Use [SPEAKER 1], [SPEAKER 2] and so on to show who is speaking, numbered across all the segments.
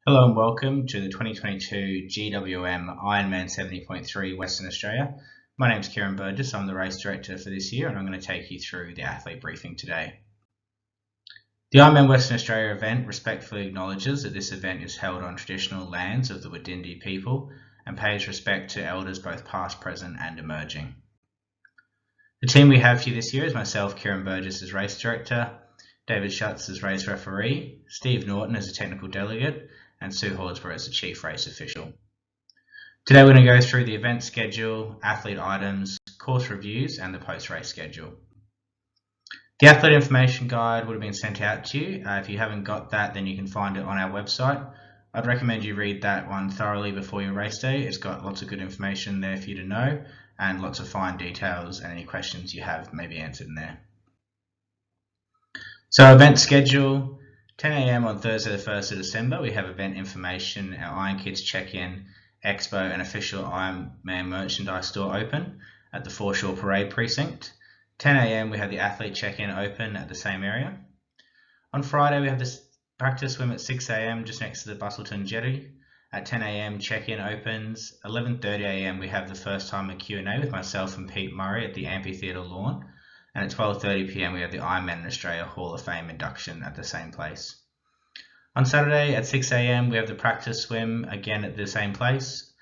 [SPEAKER 1] Hello and welcome to the 2022 GWM IRONMAN 70.3 Western Australia. My name is Kieran Burgess, I'm the race director for this year and I'm going to take you through the athlete briefing today. The Ironman Western Australia event respectfully acknowledges that this event is held on traditional lands of the Wadindi people and pays respect to elders both past, present and emerging. The team we have here this year is myself, Kieran Burgess as race director, David Schutz as race referee, Steve Norton as a technical delegate, and Sue Horsburgh as the chief race official. Today we're going to go through the event schedule, athlete items, course reviews, and the post-race schedule. The athlete information guide would have been sent out to you. If you haven't got that, then you can find it on our website. I'd recommend you read that one thoroughly before your race day. It's got lots of good information there for you to know, and lots of fine details, and any questions you have may be answered in there. So event schedule, 10 AM on Thursday the 1st of December, we have event information, our Iron Kids check-in, expo and official Ironman merchandise store open at the Foreshore Parade Precinct. 10 AM we have the athlete check-in open at the same area. On Friday we have this practice swim at 6 AM just next to the Busselton jetty. At 10 AM check-in opens. 11:30 AM we have the first time Q&A with myself and Pete Murray at the amphitheatre lawn. And at 12:30 PM we have the Ironman in Australia Hall of Fame induction at the same place. On Saturday at 6 AM we have the practice swim again at the same place.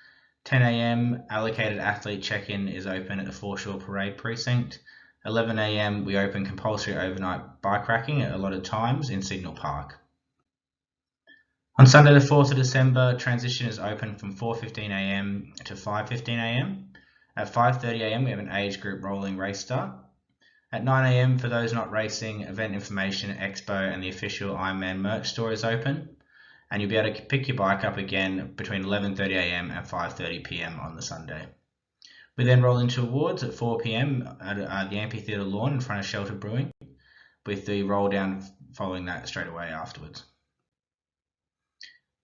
[SPEAKER 1] 10 AM allocated athlete check-in is open at the Foreshore Parade Precinct. 11 AM we open compulsory overnight bike racking at allotted times in Signal Park. On Sunday the 4th of December transition is open from 4:15 AM to 5:15 AM. At 5:30 AM we have an age group rolling race start. At 9 AM, for those not racing, event information, expo and the official Ironman merch store is open, and you'll be able to pick your bike up again between 11:30 AM and 5:30 PM on the Sunday. We then roll into awards at 4 PM at the amphitheatre lawn in front of Shelter Brewing, with the roll down following that straight away afterwards.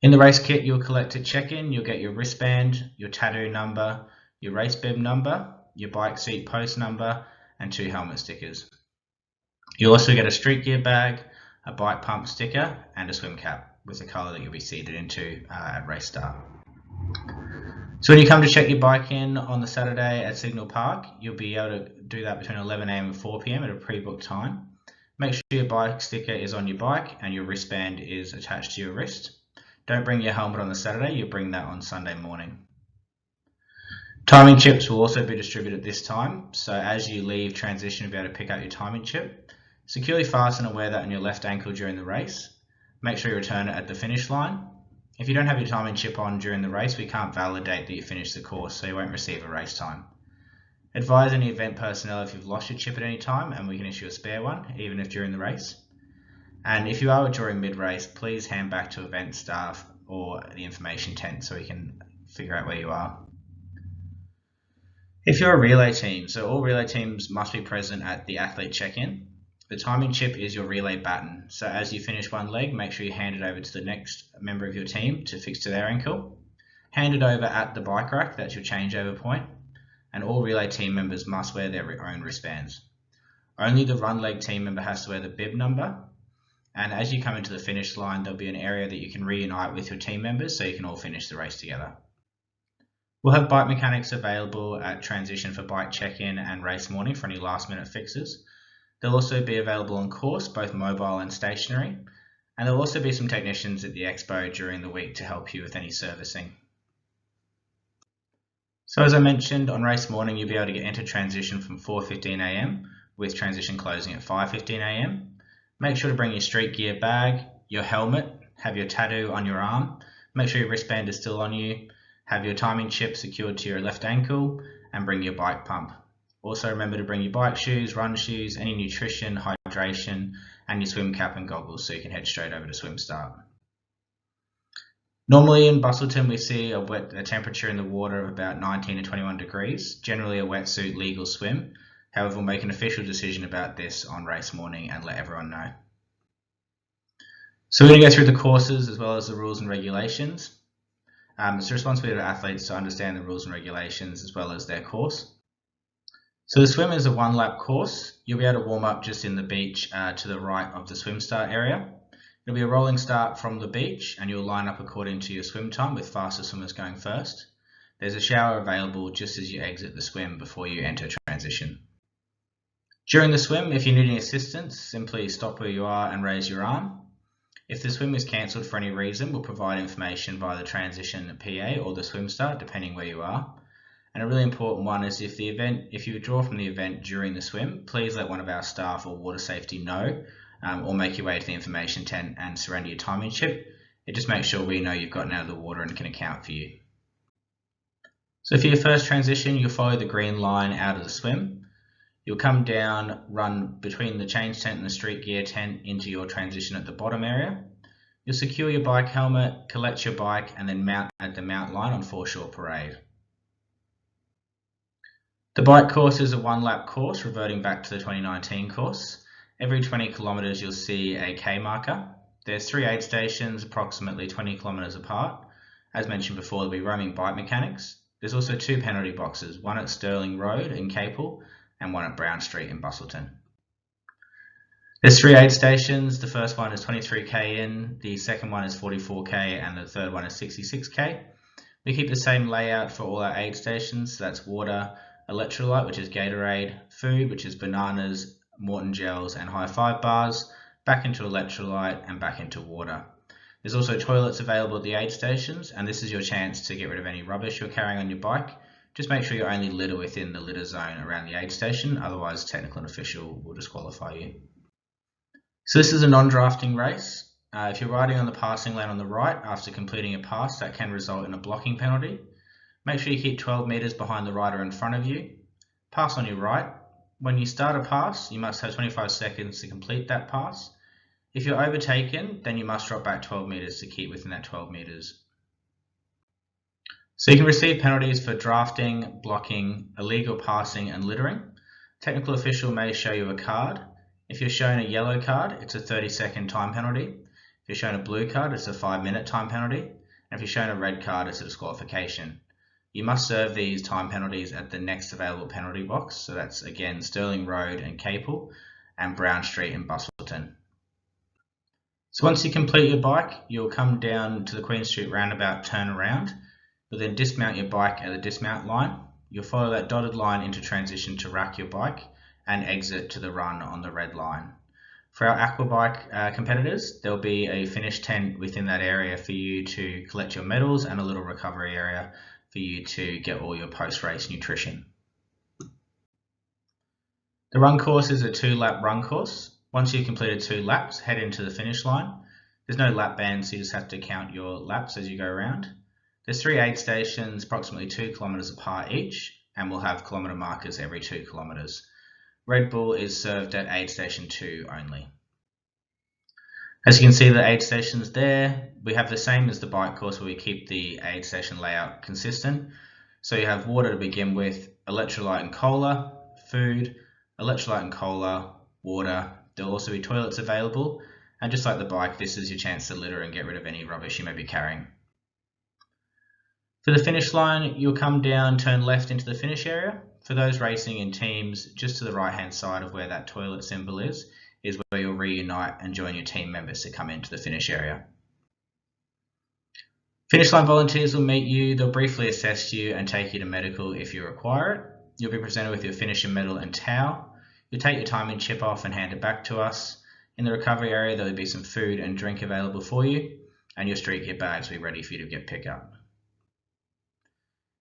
[SPEAKER 1] In the race kit you'll collect at check-in, you'll get your wristband, your tattoo number, your race bib number, your bike seat post number, and 2 helmet stickers. You'll also get a street gear bag, a bike pump sticker, and a swim cap with the colour that you'll be seated into at race start. So when you come to check your bike in on the Saturday at Signal Park, you'll be able to do that between 11 AM and 4 PM at a pre-booked time. Make sure your bike sticker is on your bike and your wristband is attached to your wrist. Don't bring your helmet on the Saturday, you bring that on Sunday morning. Timing chips will also be distributed this time, so as you leave transition you'll be able to pick up your timing chip. Securely fasten and wear that on your left ankle during the race. Make sure you return it at the finish line. If you don't have your timing chip on during the race, we can't validate that you finished the course, so you won't receive a race time. Advise any event personnel if you've lost your chip at any time and we can issue a spare one, even if during the race. And if you are withdrawing mid-race, please hand back to event staff or the information tent so we can figure out where you are. If you're a relay team, so all relay teams must be present at the athlete check-in. The timing chip is your relay baton, so as you finish one leg, make sure you hand it over to the next member of your team to fix to their ankle. Hand it over at the bike rack, that's your changeover point, and all relay team members must wear their own wristbands. Only the run leg team member has to wear the bib number, and as you come into the finish line, there'll be an area that you can reunite with your team members so you can all finish the race together. We'll have bike mechanics available at transition for bike check-in and race morning for any last minute fixes. They'll also be available on course, both mobile and stationary, and there'll also be some technicians at the expo during the week to help you with any servicing. So as I mentioned, on race morning you'll be able to get into transition from 4:15 AM with transition closing at 5:15 AM. Make sure to bring your street gear bag, your helmet, have your tattoo on your arm, make sure your wristband is still on you, have your timing chip secured to your left ankle, and bring your bike pump. Also remember to bring your bike shoes, run shoes, any nutrition, hydration, and your swim cap and goggles so you can head straight over to swim start. Normally in Busselton we see a temperature in the water of about 19 to 21 degrees, generally a wetsuit legal swim. However, we'll make an official decision about this on race morning and let everyone know. So we're going to go through the courses as well as the rules and regulations. It's the responsibility of athletes to understand the rules and regulations as well as their course. So the swim is a 1 lap course. You'll be able to warm up just in the beach to the right of the swim start area. It'll be a rolling start from the beach and you'll line up according to your swim time with faster swimmers going first. There's a shower available just as you exit the swim before you enter transition. During the swim, if you need any assistance, simply stop where you are and raise your arm. If the swim is cancelled for any reason, we'll provide information via the transition PA or the swim start, depending where you are. And a really important one is if you withdraw from the event during the swim, please let one of our staff or water safety know, or make your way to the information tent and surrender your timing chip. It just makes sure we know you've gotten out of the water and can account for you. So for your first transition, you'll follow the green line out of the swim. You'll come down, run between the change tent and the street gear tent into your transition at the bottom area. You'll secure your bike helmet, collect your bike, and then mount at the mount line on Foreshore Parade. The bike course is a one-lap course reverting back to the 2019 course. Every 20 kilometres you'll see a K marker. There's 3 aid stations approximately 20 kilometres apart. As mentioned before, there'll be roaming bike mechanics. There's also 2 penalty boxes, one at Stirling Road in Capel and one at Brown Street in Busselton. There's 3 aid stations. The first one is 23k in, the second one is 44k, and the third one is 66k. We keep the same layout for all our aid stations, so that's water, electrolyte, which is Gatorade, food, which is bananas, Morton gels, and high five bars, back into electrolyte and back into water. There's also toilets available at the aid stations, and this is your chance to get rid of any rubbish you're carrying on your bike. Just make sure you only litter within the litter zone around the aid station, otherwise technical and official will disqualify you. So this is a non-drafting race. If you're riding on the passing lane on the right after completing a pass, that can result in a blocking penalty. Make sure you keep 12 metres behind the rider in front of you. Pass on your right. When you start a pass, you must have 25 seconds to complete that pass. If you're overtaken, then you must drop back 12 metres to keep within that 12 metres. So you can receive penalties for drafting, blocking, illegal passing and littering. Technical official may show you a card. If you're shown a yellow card, it's a 30-second time penalty. If you're shown a blue card, it's a 5-minute time penalty. And if you're shown a red card, it's a disqualification. You must serve these time penalties at the next available penalty box. So that's again Stirling Road and Capel and Brown Street in Busselton. So once you complete your bike, you'll come down to the Queen Street roundabout, turn around. You'll then dismount your bike at the dismount line. You'll follow that dotted line into transition to rack your bike and exit to the run on the red line. For our aquabike competitors, there'll be a finish tent within that area for you to collect your medals and a little recovery area for you to get all your post-race nutrition. The run course is a 2-lap run course. Once you've completed 2 laps, head into the finish line. There's no lap band, so you just have to count your laps as you go around. There's 3 aid stations, approximately 2 kilometres apart each, and we'll have kilometre markers every 2 kilometres. Red Bull is served at aid station 2 only. As you can see, the aid stations there, we have the same as the bike course where we keep the aid station layout consistent. So you have water to begin with, electrolyte and cola, food, electrolyte and cola, water. There'll also be toilets available, and just like the bike, this is your chance to litter and get rid of any rubbish you may be carrying. For the finish line, you'll come down, turn left into the finish area. For those racing in teams, just to the right hand side of where that toilet symbol is where you'll reunite and join your team members to come into the finish area. Finish line volunteers will meet you, they'll briefly assess you and take you to medical if you require it. You'll be presented with your finisher medal and towel. You'll take your timing chip off and hand it back to us. In the recovery area, there'll be some food and drink available for you, and your street gear bags will be ready for you to get picked up.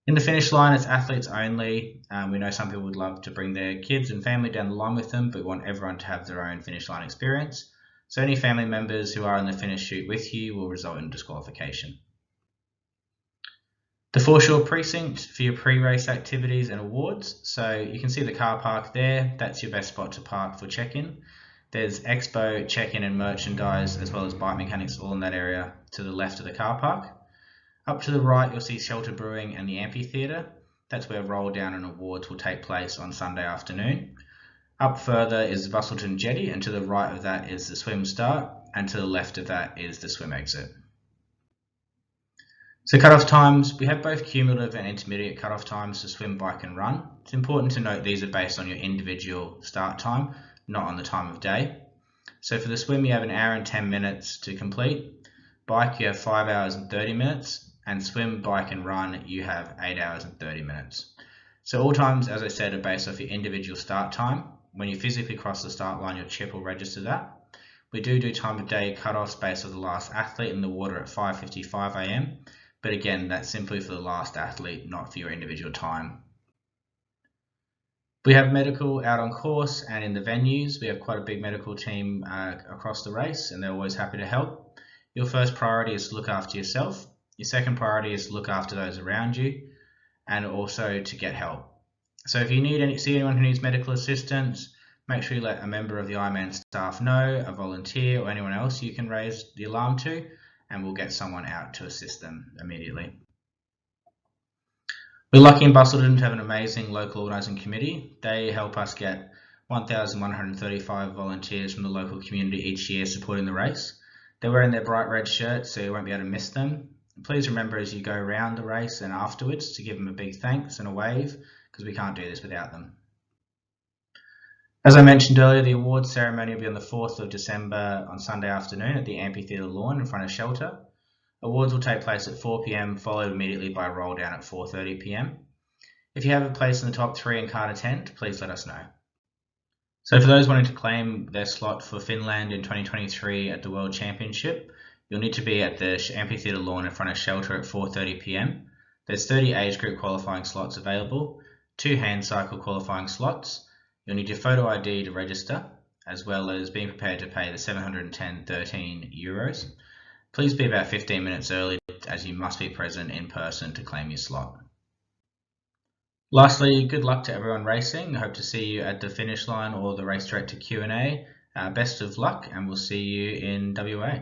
[SPEAKER 1] In the finish line, it's athletes only. We know some people would love to bring their kids and family down the line with them, but we want everyone to have their own finish line experience. So any family members who are in the finish chute with you will result in disqualification. The Foreshore precinct for your pre-race activities and awards. So you can see the car park there. That's your best spot to park for check-in. There's expo, check-in and merchandise, as well as bike mechanics all in that area to the left of the car park. Up to the right, you'll see Shelter Brewing and the amphitheatre. That's where roll down and awards will take place on Sunday afternoon. Up further is the Busselton Jetty, and to the right of that is the swim start, and to the left of that is the swim exit. So cut-off times, we have both cumulative and intermediate cut-off times to swim, bike and run. It's important to note these are based on your individual start time, not on the time of day. So for the swim, you have 1 hour and 10 minutes to complete. Bike, you have 5 hours and 30 minutes. And swim, bike and run, you have 8 hours and 30 minutes. So all times, as I said, are based off your individual start time. When you physically cross the start line, your chip will register that. We do time of day cutoffs based on the last athlete in the water at 5:55 AM. But again, that's simply for the last athlete, not for your individual time. We have medical out on course and in the venues. We have quite a big medical team across the race, and they're always happy to help. Your first priority is to look after yourself. Your second priority is to look after those around you, and also to get help. So if you see anyone who needs medical assistance, make sure you let a member of the Ironman staff know, a volunteer, or anyone else you can raise the alarm to, and we'll get someone out to assist them immediately. We're lucky in Busselton to have an amazing local organising committee. They help us get 1,135 volunteers from the local community each year supporting the race. They're wearing their bright red shirts, so you won't be able to miss them. Please remember as you go around the race and afterwards to give them a big thanks and a wave, because we can't do this without them. As I mentioned earlier, the awards ceremony will be on the 4th of December on Sunday afternoon at the amphitheatre lawn in front of Shelter. Awards will take place at 4 PM, followed immediately by a roll down at 4:30 PM. If you have a place in the top 3 and can't attend, please let us know. So for those wanting to claim their slot for Finland in 2023 at the World Championship, you'll need to be at the amphitheatre lawn in front of Shelter at 4:30 PM. There's 30 age group qualifying slots available, 2 hand cycle qualifying slots. You'll need your photo ID to register, as well as being prepared to pay the 713 euros. Please be about 15 minutes early, as you must be present in person to claim your slot. Lastly, good luck to everyone racing. I hope to see you at the finish line or the race director Q&A. Best of luck, and we'll see you in WA.